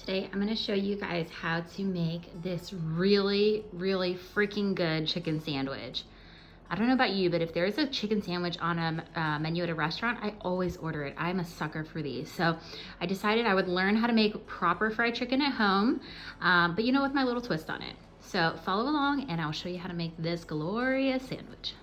Today I'm going to show you guys how to make this really freaking good chicken sandwich. I don't know about you, but if there's a chicken sandwich on a menu at a restaurant, I always order it. I'm a sucker for these. So I decided I would learn how to make proper fried chicken at home, but you know, with my little twist on it. So follow along and I'll show you how to make this glorious sandwich.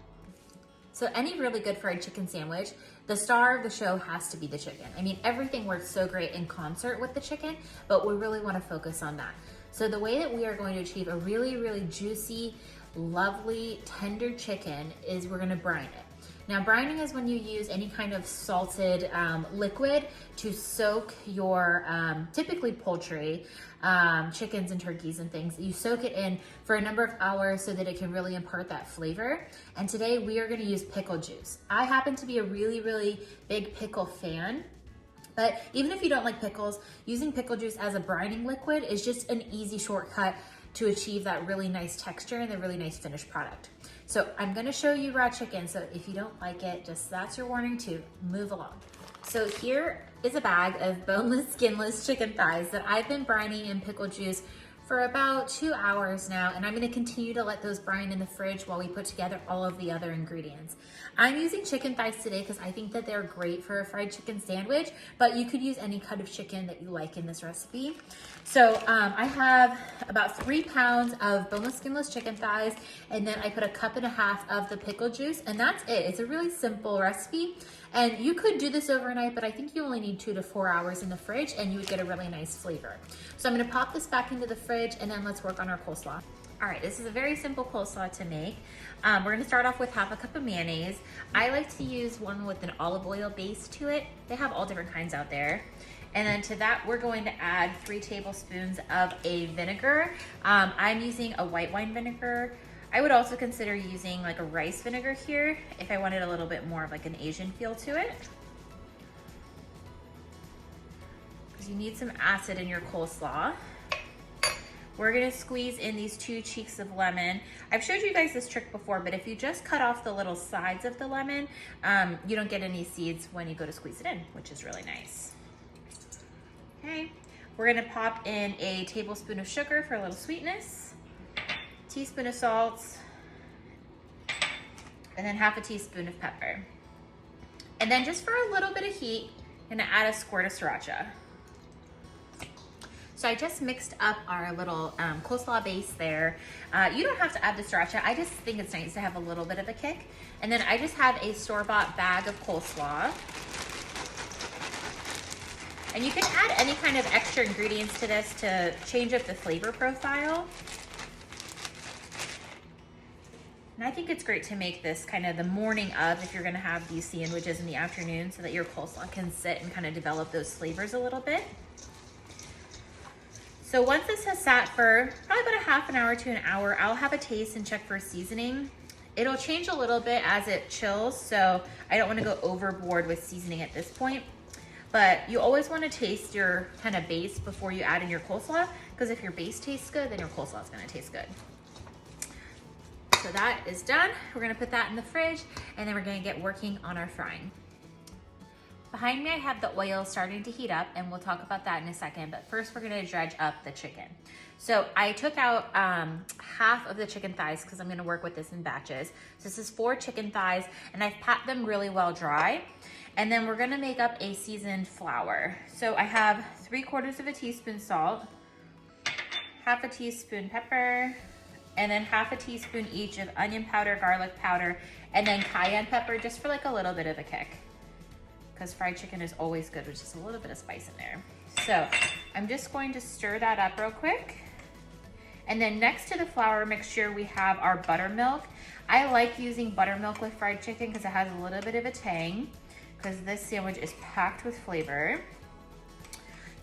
So any really good fried chicken sandwich, the star of the show has to be the chicken. I mean, everything works so great in concert with the chicken, but we really want to focus on that. So the way that we are going to achieve a really juicy, lovely, tender chicken is we're going to brine it. Now, brining is when you use any kind of salted liquid to soak your typically poultry, chickens and turkeys and things. You soak it in for a number of hours so that it can really impart that flavor. And today we are going to use pickle juice. I happen to be a really big pickle fan. But even if you don't like pickles, using pickle juice as a brining liquid is just an easy shortcut to achieve that really nice texture and the really nice finished product. So I'm gonna show you raw chicken, so if you don't like it, just that's your warning to move along. So here is a bag of boneless, skinless chicken thighs that I've been brining in pickle juice for about 2 hours now, and I'm gonna continue to let those brine in the fridge while we put together all of the other ingredients. I'm using chicken thighs today because I think that they're great for a fried chicken sandwich, but you could use any cut of chicken that you like in this recipe. So I have about 3 pounds of boneless, skinless chicken thighs, and then I put a cup and a half of the pickle juice, and that's it. It's a really simple recipe, and you could do this overnight, but I think you only need 2 to 4 hours in the fridge, and you would get a really nice flavor. So I'm gonna pop this back into the fridge, and then let's work on our coleslaw. All right, this is a very simple coleslaw to make. We're gonna start off with half a cup of mayonnaise. I like to use one with an olive oil base to it. They have all different kinds out there. And then to that, we're going to add 3 tablespoons of a vinegar. I'm using a white wine vinegar. I would also consider using like a rice vinegar here if I wanted a little bit more of like an Asian feel to it. Because you need some acid in your coleslaw. We're gonna squeeze in these 2 cheeks of lemon. I've showed you guys this trick before, but if you just cut off the little sides of the lemon, you don't get any seeds when you go to squeeze it in, which is really nice. Okay, we're gonna pop in a tablespoon of sugar for a little sweetness, teaspoon of salt, and then half a teaspoon of pepper. And then just for a little bit of heat, I'm gonna add a squirt of sriracha. So I just mixed up our little coleslaw base there. You don't have to add the sriracha. I just think it's nice to have a little bit of a kick. And then I just have a store-bought bag of coleslaw. And you can add any kind of extra ingredients to this to change up the flavor profile. And I think it's great to make this kind of the morning of if you're gonna have these sandwiches in the afternoon so that your coleslaw can sit and kind of develop those flavors a little bit. So once this has sat for probably about a half an hour to an hour, I'll have a taste and check for seasoning. It'll change a little bit as it chills, so I don't wanna go overboard with seasoning at this point. But you always wanna taste your kind of base before you add in your coleslaw, because if your base tastes good, then your coleslaw is gonna taste good. So that is done. We're gonna put that in the fridge, and then we're gonna get working on our frying. Behind me, I have the oil starting to heat up, and we'll talk about that in a second, but first we're gonna dredge up the chicken. So I took out half of the chicken thighs because I'm gonna work with this in batches. So this is 4 chicken thighs, and I've pat them really well dry. And then we're gonna make up a seasoned flour. So I have 3/4 of a teaspoon salt, half a teaspoon pepper, and then half a teaspoon each of onion powder, garlic powder, and then cayenne pepper just for like a little bit of a kick. Because fried chicken is always good with just a little bit of spice in there. So I'm just going to stir that up real quick. And then next to the flour mixture, we have our buttermilk. I like using buttermilk with fried chicken because it has a little bit of a tang, because this sandwich is packed with flavor.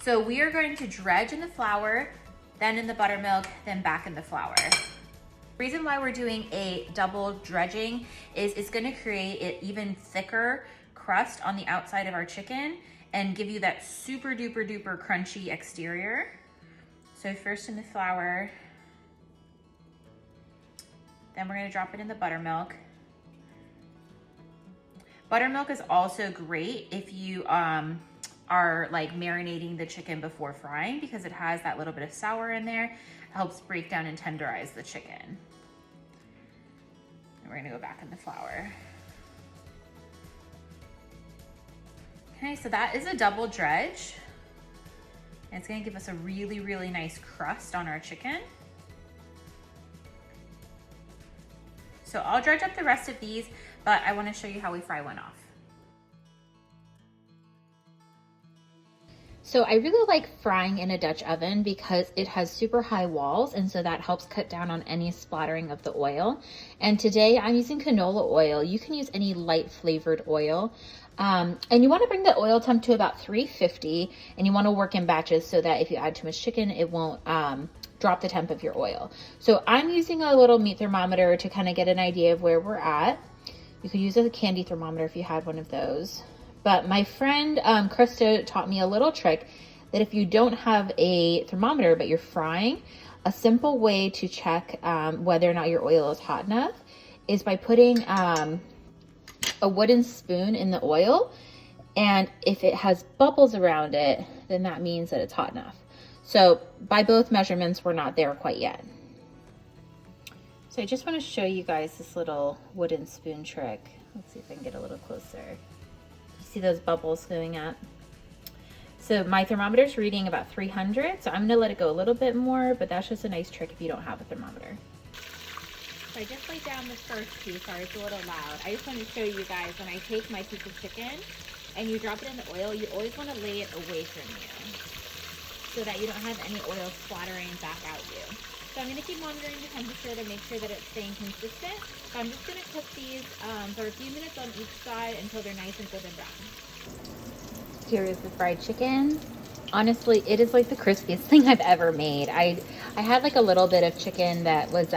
So we are going to dredge in the flour, then in the buttermilk, then back in the flour. The reason why we're doing a double dredging is it's gonna create an even thicker crust on the outside of our chicken and give you that super duper duper crunchy exterior. So first in the flour, then we're gonna drop it in the buttermilk. Buttermilk is also great if you are like marinating the chicken before frying because it has that little bit of sour in there. It helps break down and tenderize the chicken. And we're gonna go back in the flour. Okay, so that is a double dredge. And it's gonna give us a really, really nice crust on our chicken. So I'll dredge up the rest of these, but I wanna show you how we fry one off. So I really like frying in a Dutch oven because it has super high walls, and so that helps cut down on any splattering of the oil. And today I'm using canola oil. You can use any light flavored oil. And you want to bring the oil temp to about 350, and you want to work in batches so that if you add too much chicken, it won't drop the temp of your oil. So I'm using a little meat thermometer to kind of get an idea of where we're at. You could use a candy thermometer if you had one of those. But my friend Krista taught me a little trick that if you don't have a thermometer but you're frying, a simple way to check whether or not your oil is hot enough is by putting a wooden spoon in the oil, and if it has bubbles around it, then that means that it's hot enough. So by both measurements, we're not there quite yet. So I just want to show you guys this little wooden spoon trick. Let's see if I can get a little closer. See those bubbles going up? So my thermometer is reading about 300, so I'm gonna let it go a little bit more, but that's just a nice trick if you don't have a thermometer. So I just laid down this first piece. Sorry, it's a little loud. I just want to show you guys, when I take my piece of chicken and you drop it in the oil, you always want to lay it away from you so that you don't have any oil splattering back at you. So I'm going to keep monitoring the temperature to make sure that it's staying consistent. So I'm just going to cook these for a few minutes on each side until they're nice and golden brown. Here is the fried chicken. Honestly, it is like the crispiest thing I've ever made. I had like a little bit of chicken that was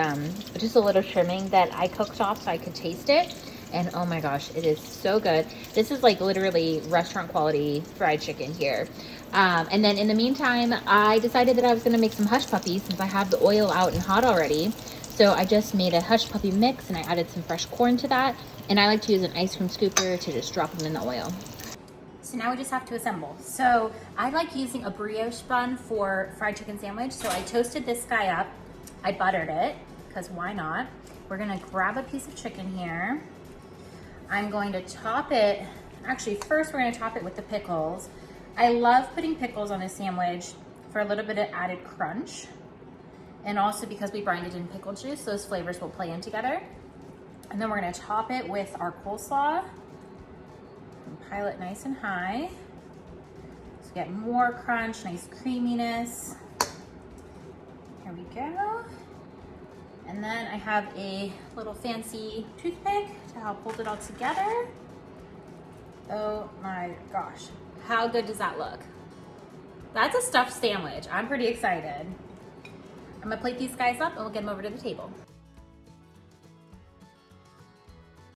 just a little trimming that I cooked off so I could taste it. And oh my gosh, it is so good. This is like literally restaurant quality fried chicken here. And then in the meantime, I decided that I was gonna make some hush puppies since I have the oil out and hot already. So I just made a hush puppy mix and I added some fresh corn to that. And I like to use an ice cream scooper to just drop them in the oil. So now we just have to assemble. So I like using a brioche bun for fried chicken sandwich. So I toasted this guy up. I buttered it, because why not? We're gonna grab a piece of chicken here. I'm going to top it. Actually, first we're gonna top it with the pickles. I love putting pickles on a sandwich for a little bit of added crunch. And also because we brined it in pickle juice, those flavors will play in together. And then we're gonna top it with our coleslaw. And pile it nice and high. So get more crunch, nice creaminess. Here we go. And then I have a little fancy toothpick to help hold it all together. Oh my gosh. How good does that look? That's a stuffed sandwich. I'm pretty excited. I'm gonna plate these guys up and we'll get them over to the table.